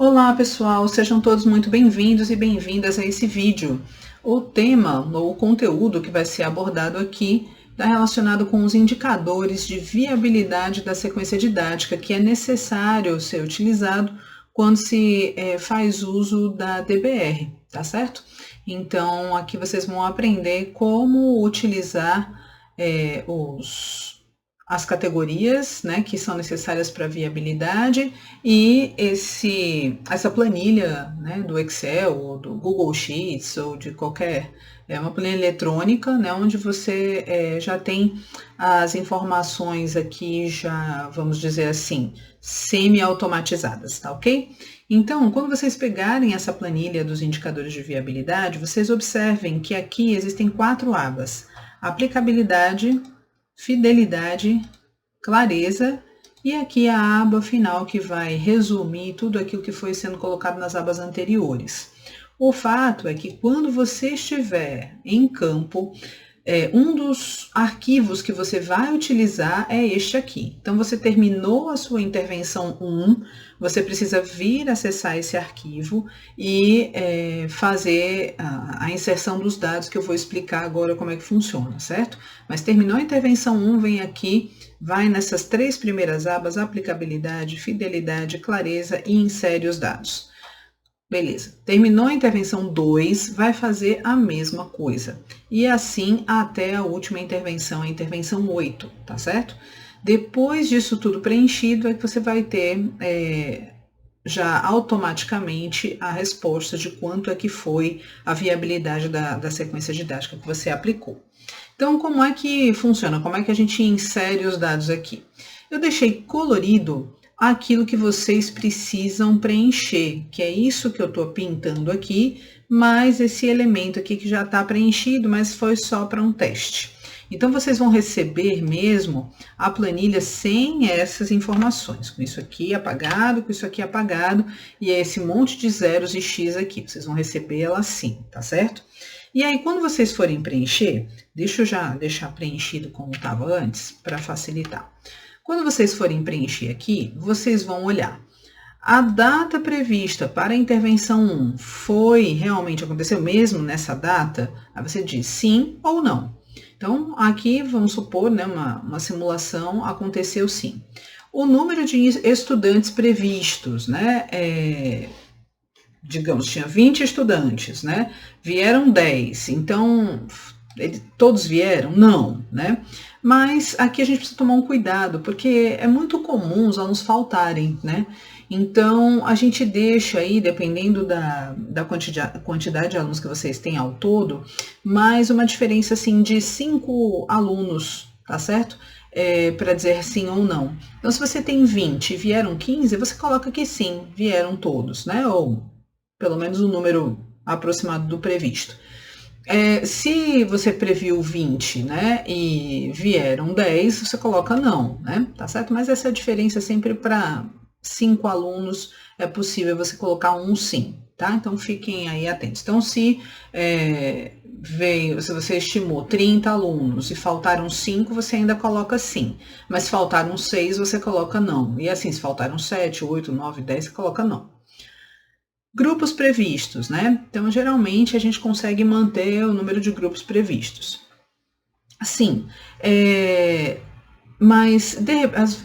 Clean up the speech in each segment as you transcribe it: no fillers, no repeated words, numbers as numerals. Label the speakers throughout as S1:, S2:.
S1: Olá pessoal, sejam todos muito bem-vindos e bem-vindas a esse vídeo. O tema ou o conteúdo que vai ser abordado aqui está relacionado com os indicadores de viabilidade da sequência didática que é necessário ser utilizado quando se faz uso da DBR, tá certo? Então aqui vocês vão aprender como utilizar as categorias, né, que são necessárias para viabilidade e essa planilha, né, do Excel ou do Google Sheets ou de qualquer uma planilha eletrônica, né, onde você já tem as informações aqui já, vamos dizer assim, semi-automatizadas, tá ok? Então, quando vocês pegarem essa planilha dos indicadores de viabilidade, vocês observem que aqui existem 4 abas: aplicabilidade, fidelidade, clareza, e aqui a aba final que vai resumir tudo aquilo que foi sendo colocado nas abas anteriores. O fato é que quando você estiver em campo, um dos arquivos que você vai utilizar é este aqui. Então, você terminou a sua intervenção 1, você precisa vir acessar esse arquivo e fazer a inserção dos dados, que eu vou explicar agora como é que funciona, certo? Mas terminou a intervenção 1, vem aqui, vai nessas 3 primeiras abas, aplicabilidade, fidelidade, clareza, e insere os dados. Beleza, terminou a intervenção 2, vai fazer a mesma coisa. E assim até a última intervenção, a intervenção 8, tá certo? Depois disso tudo preenchido, é que você vai ter já automaticamente a resposta de quanto é que foi a viabilidade da sequência didática que você aplicou. Então, como é que funciona? Como é que a gente insere os dados aqui? Eu deixei colorido aquilo que vocês precisam preencher, que é isso que eu estou pintando aqui, mais esse elemento aqui que já está preenchido, mas foi só para um teste. Então, vocês vão receber mesmo a planilha sem essas informações, com isso aqui apagado, com isso aqui apagado, e é esse monte de zeros e x aqui, vocês vão receber ela assim, tá certo? E aí, quando vocês forem preencher, deixa eu já deixar preenchido como estava antes, para facilitar. Quando vocês forem preencher aqui, vocês vão olhar. A data prevista para a intervenção 1 realmente aconteceu mesmo nessa data? Aí você diz sim ou não. Então, aqui, vamos supor, né, uma simulação, aconteceu sim. O número de estudantes previstos, né, digamos, tinha 20 estudantes, né, vieram 10, então, todos vieram? Não, né? Mas aqui a gente precisa tomar um cuidado, porque é muito comum os alunos faltarem, né? Então, a gente deixa aí, dependendo da quantidade de alunos que vocês têm ao todo, mais uma diferença, assim, de 5 alunos, tá certo? Para dizer sim ou não. Então, se você tem 20 e vieram 15, você coloca que sim, vieram todos, né? Ou pelo menos o número aproximado do previsto. Se você previu 20, né, e vieram 10, você coloca não, né, tá certo? Mas essa diferença sempre para 5 alunos é possível você colocar um sim, tá? Então, fiquem aí atentos. Então, se você estimou 30 alunos e faltaram 5, você ainda coloca sim. Mas se faltaram 6, você coloca não. E assim, se faltaram 7, 8, 9, 10, você coloca não. Grupos previstos, né? Então, geralmente, a gente consegue manter o número de grupos previstos. Assim, mas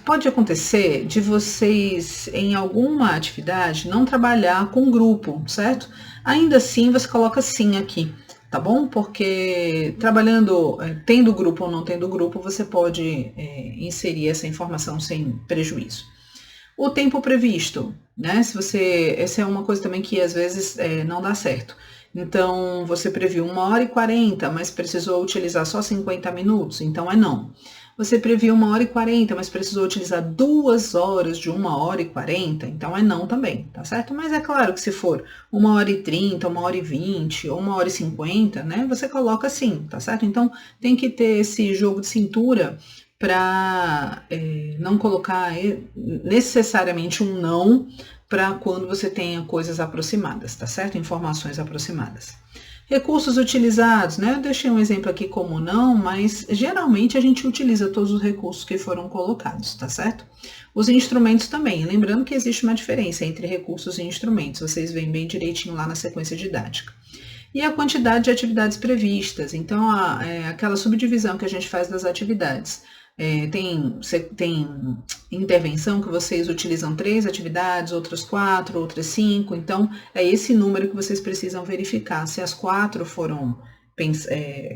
S1: pode acontecer de vocês, em alguma atividade, não trabalhar com grupo, certo? Ainda assim, você coloca sim aqui, tá bom? Porque trabalhando, tendo grupo ou não tendo grupo, você pode inserir essa informação sem prejuízo. O tempo previsto, né? Essa é uma coisa também que às vezes não dá certo. Então, você previu 1h40, mas precisou utilizar só 50 minutos, então é não. Você previu 1h40, mas precisou utilizar 2 horas de 1h40, então é não também, tá certo? Mas é claro que se for 1h30, 1h20 ou 1h50, né? Você coloca sim, tá certo? Então, tem que ter esse jogo de cintura para não colocar necessariamente um não para quando você tenha coisas aproximadas, tá certo? Informações aproximadas. Recursos utilizados, né? Eu deixei um exemplo aqui como não, mas geralmente a gente utiliza todos os recursos que foram colocados, tá certo? Os instrumentos também, lembrando que existe uma diferença entre recursos e instrumentos, vocês veem bem direitinho lá na sequência didática. E a quantidade de atividades previstas, então aquela subdivisão que a gente faz das atividades. Tem intervenção que vocês utilizam 3 atividades, outras 4, outras 5, então é esse número que vocês precisam verificar, se as 4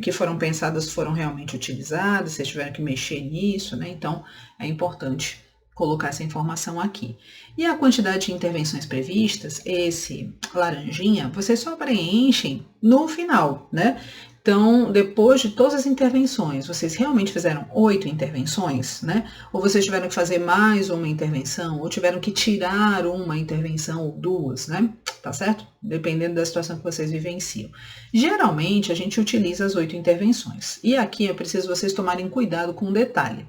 S1: que foram pensadas foram realmente utilizadas, se tiveram que mexer nisso, né? Então é importante colocar essa informação aqui. E a quantidade de intervenções previstas, esse laranjinha, vocês só preenchem no final, né? Então, depois de todas as intervenções, vocês realmente fizeram 8 intervenções, né? Ou vocês tiveram que fazer mais uma intervenção, ou tiveram que tirar uma intervenção ou 2, né? Tá certo? Dependendo da situação que vocês vivenciam. Geralmente, a gente utiliza as 8 intervenções. E aqui eu preciso vocês tomarem cuidado com um detalhe.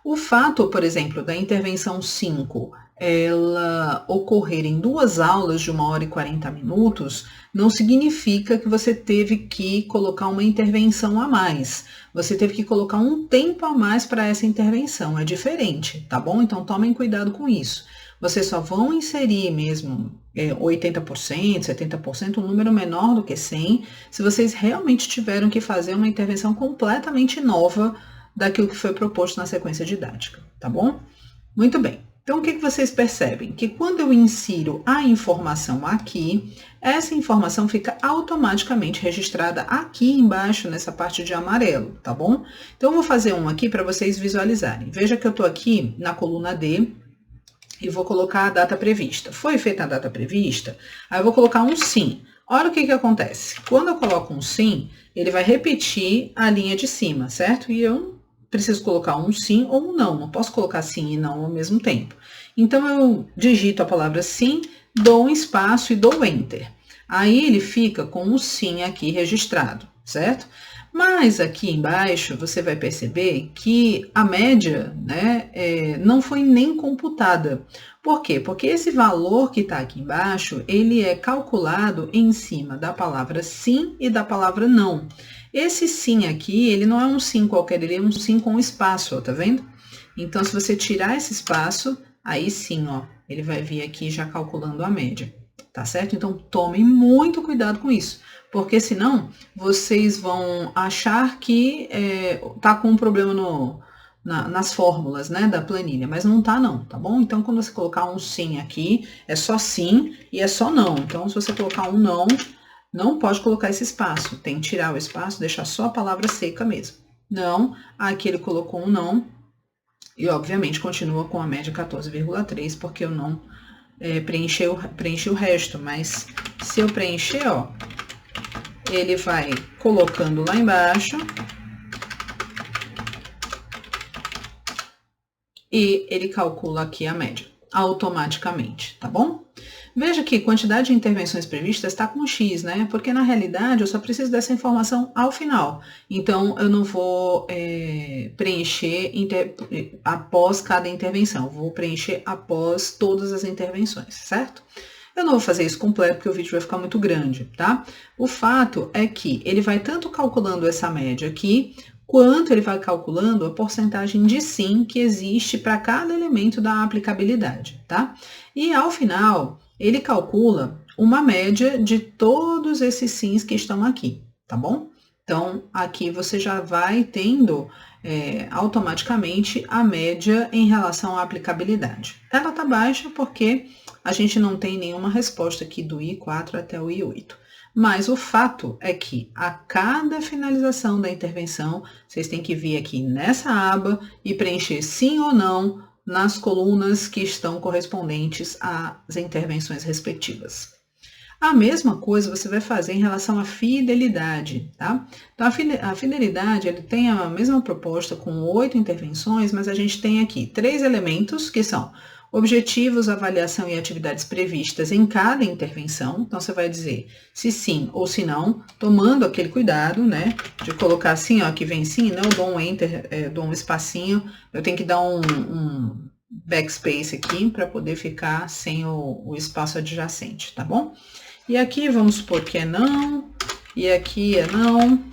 S1: O fato, por exemplo, da intervenção 5, ela ocorrer em 2 aulas de 1 hora e 40 minutos, não significa que você teve que colocar uma intervenção a mais. Você teve que colocar um tempo a mais para essa intervenção, é diferente, tá bom? Então tomem cuidado com isso. Vocês só vão inserir mesmo 80%, 70%, um número menor do que 100, se vocês realmente tiveram que fazer uma intervenção completamente nova daquilo que foi proposto na sequência didática, tá bom? Muito bem. Então, o que vocês percebem? Que quando eu insiro a informação aqui, essa informação fica automaticamente registrada aqui embaixo, nessa parte de amarelo, tá bom? Então, eu vou fazer um aqui para vocês visualizarem. Veja que eu estou aqui na coluna D e vou colocar a data prevista. Foi feita a data prevista? Aí eu vou colocar um sim. Olha o que acontece. Quando eu coloco um sim, ele vai repetir a linha de cima, certo? E eu preciso colocar um sim ou um não posso colocar sim e não ao mesmo tempo. Então, eu digito a palavra sim, dou um espaço e dou enter. Aí, ele fica com o sim aqui registrado, certo? Mas aqui embaixo, você vai perceber que a média, né, não foi nem computada. Por quê? Porque esse valor que está aqui embaixo, ele é calculado em cima da palavra sim e da palavra não. Esse sim aqui, ele não é um sim qualquer, ele é um sim com espaço, ó, tá vendo? Então, se você tirar esse espaço, aí sim, ó, ele vai vir aqui já calculando a média, tá certo? Então, tomem muito cuidado com isso, porque senão vocês vão achar que tá com um problema nas fórmulas, né, da planilha, mas não tá não, tá bom? Então, quando você colocar um sim aqui, é só sim e é só não. Então, se você colocar um não pode colocar esse espaço, tem que tirar o espaço, deixar só a palavra seca mesmo. Não, aqui ele colocou um não, e obviamente continua com a média 14,3, porque eu não preenchi o resto, mas se eu preencher, ó, ele vai colocando lá embaixo, e ele calcula aqui a média, automaticamente, tá bom? Veja que quantidade de intervenções previstas está com X, né? Porque na realidade eu só preciso dessa informação ao final. Então, eu não vou preencher após cada intervenção, eu vou preencher após todas as intervenções, certo? Eu não vou fazer isso completo porque o vídeo vai ficar muito grande, tá? O fato é que ele vai tanto calculando essa média aqui, quanto ele vai calculando a porcentagem de sim que existe para cada elemento da aplicabilidade, tá? E ao final, ele calcula uma média de todos esses sims que estão aqui, tá bom? Então, aqui você já vai tendo automaticamente a média em relação à aplicabilidade. Ela tá baixa porque a gente não tem nenhuma resposta aqui do I4 até o I8. Mas o fato é que a cada finalização da intervenção, vocês têm que vir aqui nessa aba e preencher sim ou não nas colunas que estão correspondentes às intervenções respectivas. A mesma coisa você vai fazer em relação à fidelidade, tá? Então, a fidelidade, ele tem a mesma proposta com 8 intervenções, mas a gente tem aqui 3 elementos que são objetivos, avaliação e atividades previstas em cada intervenção. Então, você vai dizer se sim ou se não, tomando aquele cuidado, né, de colocar assim, ó, que vem sim, não, eu dou um enter, dou um espacinho, eu tenho que dar um backspace aqui para poder ficar sem o espaço adjacente, tá bom? E aqui, vamos supor que é não, e aqui é não,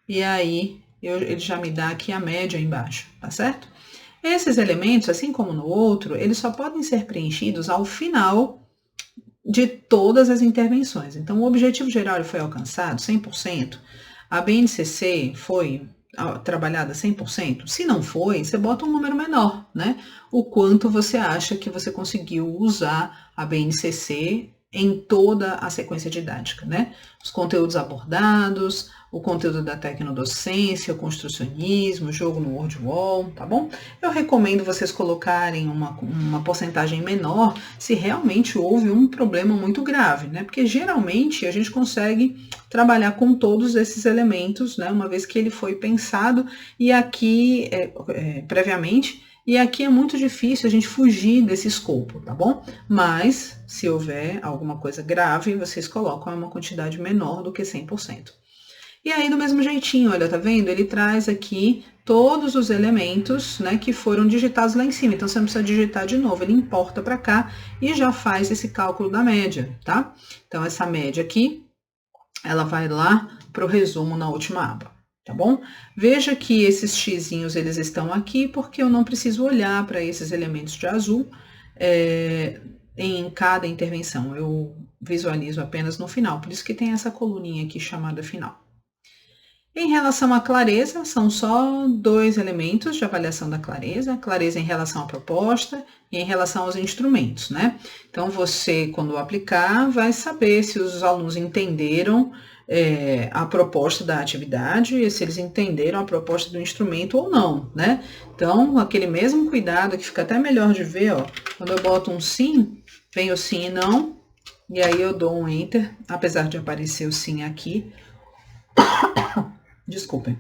S1: e aí ele já me dá aqui a média embaixo, tá certo? Esses elementos, assim como no outro, eles só podem ser preenchidos ao final de todas as intervenções. Então, o objetivo geral foi alcançado 100%, a BNCC foi trabalhada 100%? Se não foi, você bota um número menor, né? O quanto você acha que você conseguiu usar a BNCC em toda a sequência didática, né? Os conteúdos abordados, o conteúdo da tecnodocência, o construcionismo, o jogo no WordWall, tá bom? Eu recomendo vocês colocarem uma porcentagem menor se realmente houve um problema muito grave, né? Porque geralmente a gente consegue trabalhar com todos esses elementos, né? Uma vez que ele foi pensado e aqui, previamente, e aqui é muito difícil a gente fugir desse escopo, tá bom? Mas, se houver alguma coisa grave, vocês colocam uma quantidade menor do que 100%. E aí, do mesmo jeitinho, olha, tá vendo? Ele traz aqui todos os elementos, né, que foram digitados lá em cima. Então, você não precisa digitar de novo, ele importa para cá e já faz esse cálculo da média, tá? Então, essa média aqui, ela vai lá para o resumo na última aba, tá bom? Veja que esses xizinhos, eles estão aqui porque eu não preciso olhar para esses elementos de azul em cada intervenção. Eu visualizo apenas no final, por isso que tem essa coluninha aqui chamada final. Em relação à clareza, são só 2 elementos de avaliação da clareza. Clareza em relação à proposta e em relação aos instrumentos, né? Então, você, quando aplicar, vai saber se os alunos entenderam a proposta da atividade e se eles entenderam a proposta do instrumento ou não, né? Então, aquele mesmo cuidado que fica até melhor de ver, ó, quando eu boto um sim, vem o sim e não, e aí eu dou um enter, apesar de aparecer o sim aqui. Desculpem.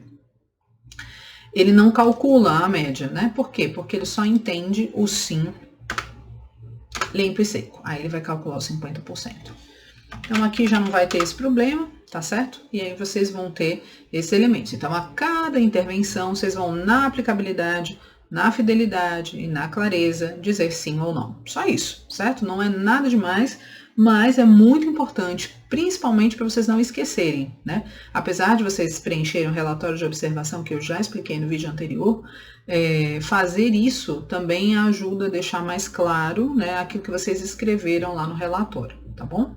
S1: Ele não calcula a média, né? Por quê? Porque ele só entende o sim limpo e seco. Aí ele vai calcular os 50%. Então, aqui já não vai ter esse problema, tá certo? E aí vocês vão ter esses elementos. Então, a cada intervenção, vocês vão na aplicabilidade, na fidelidade e na clareza dizer sim ou não. Só isso, certo? Não é nada demais, mas é muito importante, principalmente para vocês não esquecerem, né? Apesar de vocês preencherem o relatório de observação que eu já expliquei no vídeo anterior, fazer isso também ajuda a deixar mais claro, né, aquilo que vocês escreveram lá no relatório, tá bom?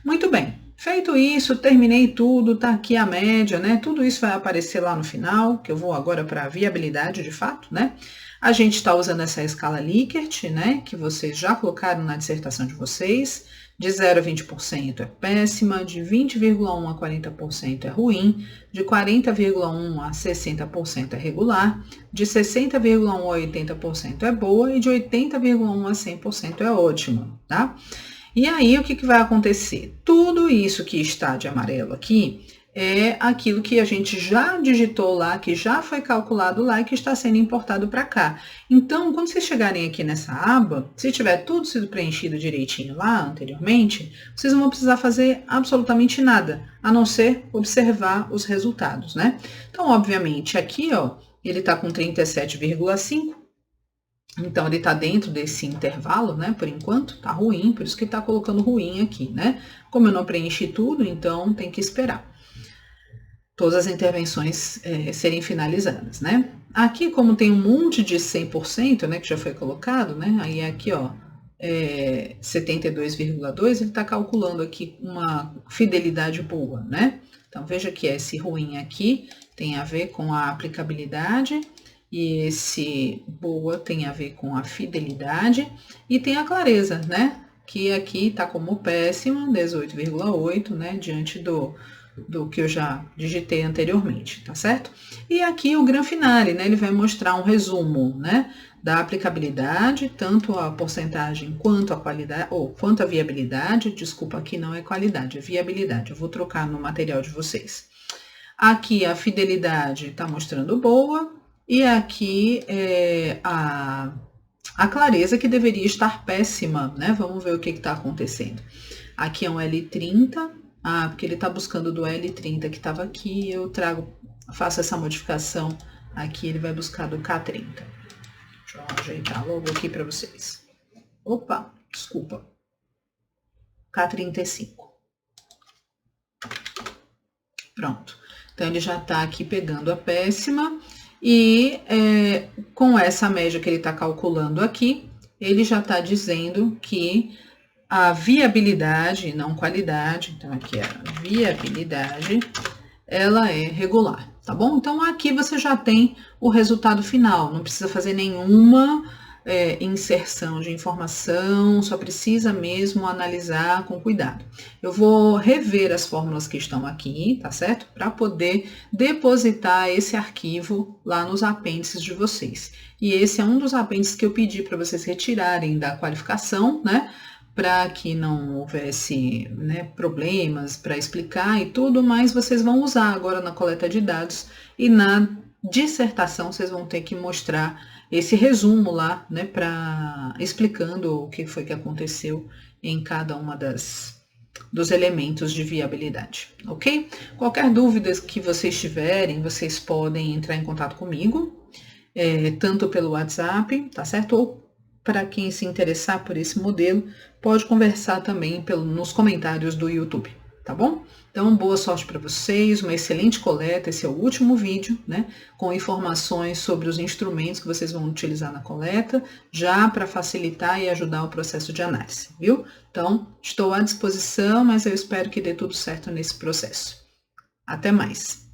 S1: Muito bem, feito isso, terminei tudo, tá aqui a média, né? Tudo isso vai aparecer lá no final, que eu vou agora para a viabilidade de fato, né? A gente está usando essa escala Likert, né? Que vocês já colocaram na dissertação de vocês. De 0 a 20% é péssima, de 20,1 a 40% é ruim, de 40,1 a 60% é regular, de 60,1 a 80% é boa e de 80,1 a 100% é ótima, tá? E aí, o que vai acontecer? Tudo isso que está de amarelo aqui é aquilo que a gente já digitou lá, que já foi calculado lá e que está sendo importado para cá. Então, quando vocês chegarem aqui nessa aba, se tiver tudo sido preenchido direitinho lá anteriormente, vocês não vão precisar fazer absolutamente nada, a não ser observar os resultados, né? Então, obviamente, aqui, ó, ele está com 37,5. Então, ele está dentro desse intervalo, né? Por enquanto, tá ruim, por isso que está colocando ruim aqui, né? Como eu não preenchi tudo, então tem que esperar todas as intervenções serem finalizadas, né? Aqui, como tem um monte de 100%, né, que já foi colocado, né? Aí aqui, ó, 72,2, ele está calculando aqui uma fidelidade boa, né? Então, veja que esse ruim aqui tem a ver com a aplicabilidade, e esse boa tem a ver com a fidelidade, e tem a clareza, né? Que aqui está como péssima, 18,8, né? Diante do que eu já digitei anteriormente, tá certo? E aqui o Gran Finale, né? Ele vai mostrar um resumo, né? Da aplicabilidade, tanto a porcentagem quanto a qualidade, ou quanto a viabilidade, desculpa, aqui não é qualidade, é viabilidade, eu vou trocar no material de vocês. Aqui a fidelidade está mostrando boa, e aqui a clareza que deveria estar péssima, né? Vamos ver o que está acontecendo. Aqui é um L30, porque ele está buscando do L30 que estava aqui, eu faço essa modificação aqui, ele vai buscar do K30. Deixa eu ajeitar logo aqui para vocês. Opa, desculpa. K35. Pronto. Então, ele já está aqui pegando a péssima e com essa média que ele está calculando aqui, ele já está dizendo que a viabilidade, não qualidade, então aqui é a viabilidade, ela é regular, tá bom? Então, aqui você já tem o resultado final, não precisa fazer nenhuma inserção de informação, só precisa mesmo analisar com cuidado. Eu vou rever as fórmulas que estão aqui, tá certo? Para poder depositar esse arquivo lá nos apêndices de vocês. E esse é um dos apêndices que eu pedi para vocês retirarem da qualificação, né? Para que não houvesse, né, problemas para explicar e tudo, mas vocês vão usar agora na coleta de dados e na dissertação vocês vão ter que mostrar esse resumo lá, né, explicando o que foi que aconteceu em cada uma dos elementos de viabilidade, ok? Qualquer dúvida que vocês tiverem, vocês podem entrar em contato comigo, tanto pelo WhatsApp, tá certo? Ou para quem se interessar por esse modelo, pode conversar também nos comentários do YouTube, tá bom? Então, boa sorte para vocês, uma excelente coleta. Esse é o último vídeo, né? Com informações sobre os instrumentos que vocês vão utilizar na coleta, já para facilitar e ajudar o processo de análise, viu? Então, estou à disposição, mas eu espero que dê tudo certo nesse processo. Até mais!